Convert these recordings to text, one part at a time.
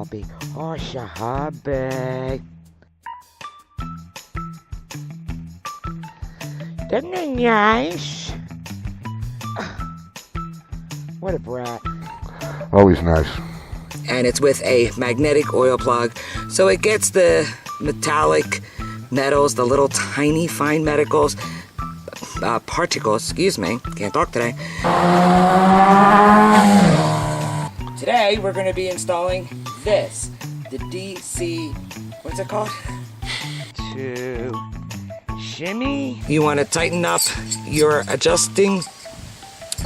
hobby. What's your hobby? Isn't it nice? What a brat. Always nice. And it's with a magnetic oil plug, so it gets the metallic metals, the little tiny fine particles, can't talk today. Today we're going to be installing this, the DC, what's it called? To shimmy. You want to tighten up your adjusting,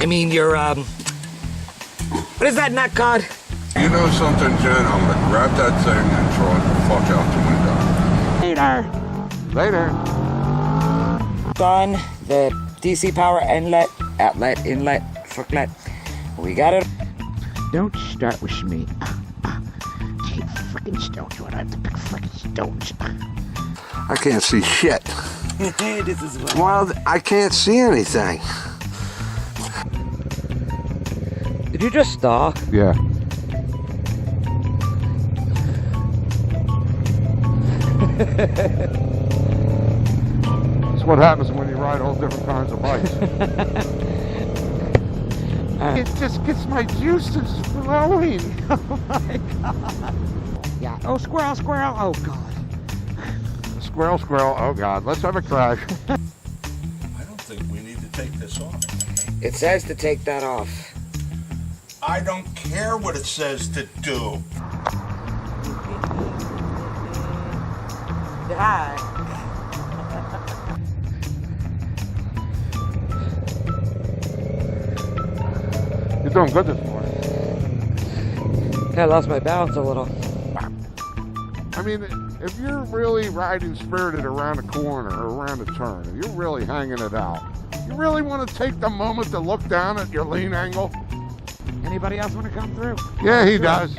your, what is that nut called? You know something, Jen? I'm gonna grab that thing and throw it the fuck out the window. Later. On the DC power inlet, outlet, inlet, footlet. We got it. Don't start with me. Take freaking stones. You want to have to pick freaking stones. I can't see shit. This is what. Well, I can't see anything. Did you just stalk? Yeah. That's what happens when you ride all different kinds of bikes. It just gets my juices flowing. Oh my god. Yeah. Oh, squirrel, squirrel. Oh god. Squirrel, squirrel. Oh god, let's have a crash. I don't think we need to take this off. It says to take that off. I don't care what it says to do. Hi. You're doing good this morning. I lost my balance a little. I mean, if you're really riding spirited around a corner or around a turn, if you're really hanging it out, you really want to take the moment to look down at your lean angle? Anybody else want to come through? Yeah, he does.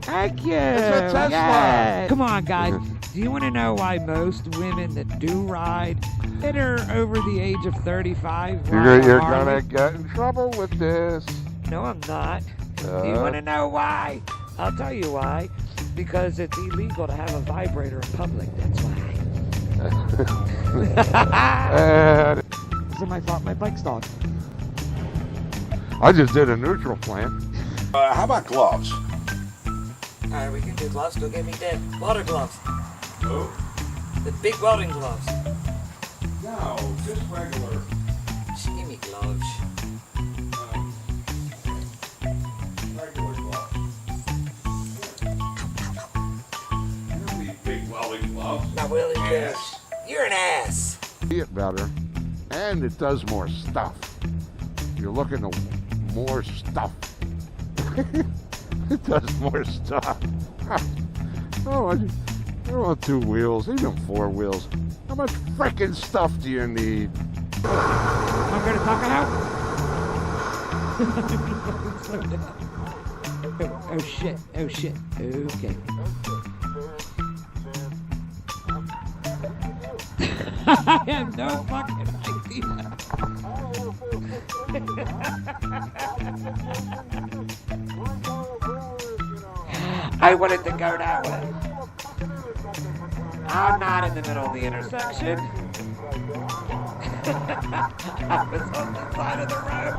Thank you. It's a Tesla. Yay. Come on, guys. Do you want to know why most women that do ride, that are over the age of 35, You're gonna get in trouble with this. No, I'm not. Do you want to know why? I'll tell you why. Because it's illegal to have a vibrator in public. That's why. So my fault. My bike stalled. I just did a neutral plant. How about gloves? Alright, we can do gloves. Go get me the water gloves. Oh. The big welding gloves. No, just regular. Shimmy gloves. Regular gloves. You don't need big welding gloves. Not really good. Ass. You're an ass. See it better, and it does more stuff. You're looking to more stuff. It does more stuff. Oh, I want 2 wheels, even 4 wheels. How much freaking stuff do you need? I'm going to talk it out. Slow down. Oh shit. Oh shit. Okay. I have no fucking idea. I wanted to go that way. I'm not in the middle of the intersection. I was on the side of the road.